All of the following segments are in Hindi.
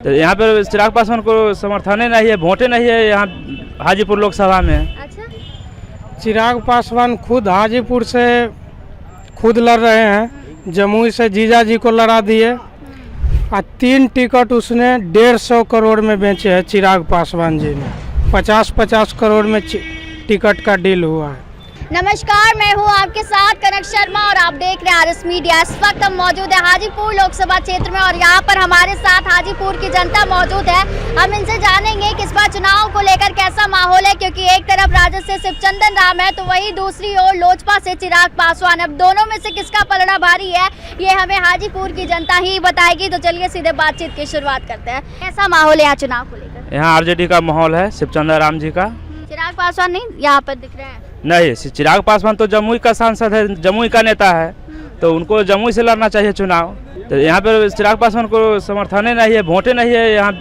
तो यहाँ पर चिराग पासवान को समर्थन नहीं है, वोटें नहीं है यहाँ हाजीपुर लोकसभा में। अच्छा, चिराग पासवान खुद हाजीपुर से खुद लड़ रहे हैं, जमुई से जीजा जी को लड़ा दिए और 3 टिकट उसने 150 करोड़ में बेचे हैं। चिराग पासवान जी ने 50-50 करोड़ में टिकट का डील हुआ है। नमस्कार, मैं हूं आपके साथ कनक शर्मा और आप देख रहे हैं आरएस मीडिया। इस वक्त हम मौजूद है हाजीपुर लोकसभा क्षेत्र में और यहां पर हमारे साथ हाजीपुर की जनता मौजूद है। हम इनसे जानेंगे कि इस बार चुनाव को लेकर कैसा माहौल है, क्योंकि एक तरफ राजद से शिवचंदन राम है तो वहीं दूसरी ओर लोजपा से चिराग पासवान। अब दोनों में से किसका पलड़ा भारी है ये हमें हाजीपुर की जनता ही बताएगी। तो चलिए सीधे बातचीत की शुरुआत करते हैं। कैसा माहौल है यहाँ चुनाव को लेकर? यहाँ आरजेडी का माहौल है, शिवचंदन राम जी का। चिराग पासवान नहीं यहाँ पर दिख रहे हैं? नहीं, चिराग पासवान तो जमुई का सांसद है, जमुई का नेता है, तो उनको जमुई से लड़ना चाहिए चुनाव। तो यहाँ पर चिराग पासवान को समर्थन नहीं है, वोटें नहीं है यहाँ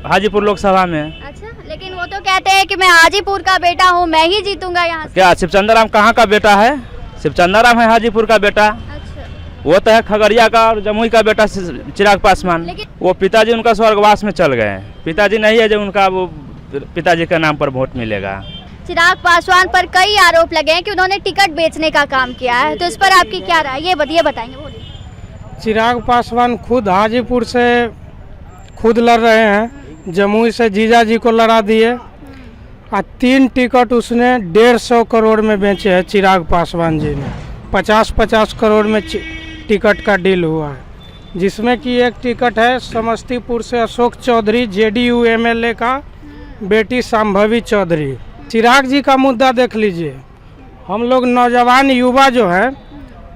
हाजीपुर लोकसभा में। अच्छा, लेकिन वो तो कहते हैं कि मैं हाजीपुर का बेटा हूँ, मैं ही जीतूंगा यहाँ से। क्या शिवचंदन राम कहाँ का बेटा है? शिवचंदन राम है हाजीपुर का बेटा। अच्छा, वो तो है खगड़िया का और जमुई का बेटा चिराग पासवान। वो पिताजी उनका स्वर्गवास में चल गए, पिताजी नहीं है जो उनका वो पिताजी के नाम पर वोट मिलेगा। चिराग पासवान पर कई आरोप लगे हैं कि उन्होंने टिकट बेचने का काम किया है, तो इस पर आपकी क्या राय? ये बताएंगे। बोलिए। चिराग पासवान खुद हाजीपुर से खुद लड़ रहे हैं, जमुई से जीजा जी को लड़ा दिए और 3 टिकट उसने 150 करोड़ में बेचे हैं। चिराग पासवान जी ने 50-50 करोड़ में टिकट का डील हुआ है, जिसमें कि एक टिकट है समस्तीपुर से अशोक चौधरी जेडीयू एमएलए का बेटी संभवी चौधरी। चिराग जी का मुद्दा देख लीजिए, हम लोग नौजवान युवा जो है,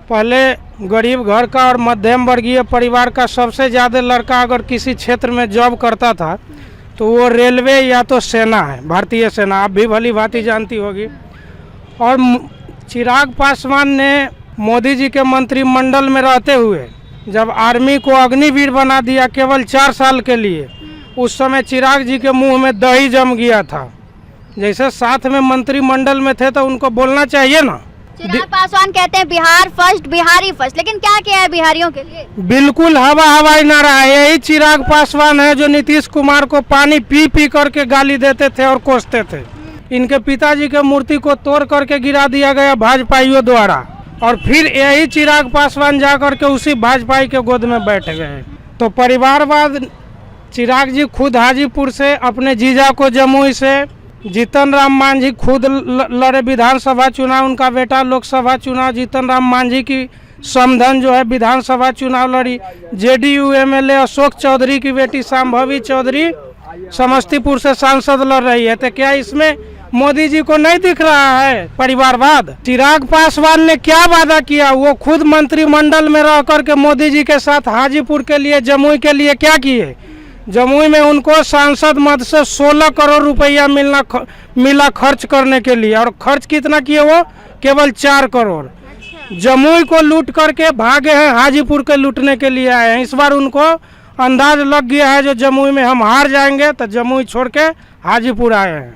पहले गरीब घर का और मध्यम वर्गीय परिवार का सबसे ज़्यादा लड़का अगर किसी क्षेत्र में जॉब करता था तो वो रेलवे या तो सेना है, भारतीय सेना, आप भी भली भांति जानती होगी। और चिराग पासवान ने मोदी जी के मंत्रिमंडल में रहते हुए जब आर्मी को अग्निवीर बना दिया केवल 4 साल के लिए, उस समय चिराग जी के मुंह में दही जम गया था। जैसे साथ में मंत्रिमंडल में थे तो उनको बोलना चाहिए ना। चिराग पासवान कहते हैं बिहार फर्स्ट, बिहारी फर्स्ट, लेकिन क्या किया है बिहारियों के लिए? बिल्कुल हवाई नारा है। यही चिराग पासवान है जो नीतीश कुमार को पानी पी करके गाली देते थे और कोसते थे। इनके पिताजी के मूर्ति को तोड़ करके गिरा दिया गया भाजपाइयों द्वारा, और फिर यही चिराग पासवान जा करके उसी भाजपाई के गोद में बैठ गए। तो परिवारवाद, चिराग जी खुद हाजीपुर से अपने जीजा को जमुई से, जीतन राम मांझी खुद लड़े विधानसभा चुनाव, उनका बेटा लोकसभा चुनाव, जीतन राम मांझी की समधन जो है विधानसभा चुनाव लड़ी। जेडीयू एमएलए अशोक चौधरी की बेटी संभवी चौधरी समस्तीपुर से सांसद लड़ रही है। तो क्या इसमें मोदी जी को नहीं दिख रहा है परिवारवाद? चिराग पासवान ने क्या वादा किया? वो खुद मंत्रिमंडल में रह करके मोदी जी के साथ हाजीपुर के लिए, जमुई के लिए क्या किए? जमुई में उनको सांसद मद से 16 करोड़ रुपया मिला खर्च करने के लिए, और खर्च कितना किए? वो केवल 4 करोड़। जमुई को लूट करके भागे हैं, हाजीपुर के लूटने के लिए आए हैं। इस बार उनको अंदाज लग गया है जो जमुई में हम हार जाएंगे तो जमुई छोड़ के हाजीपुर आए हैं।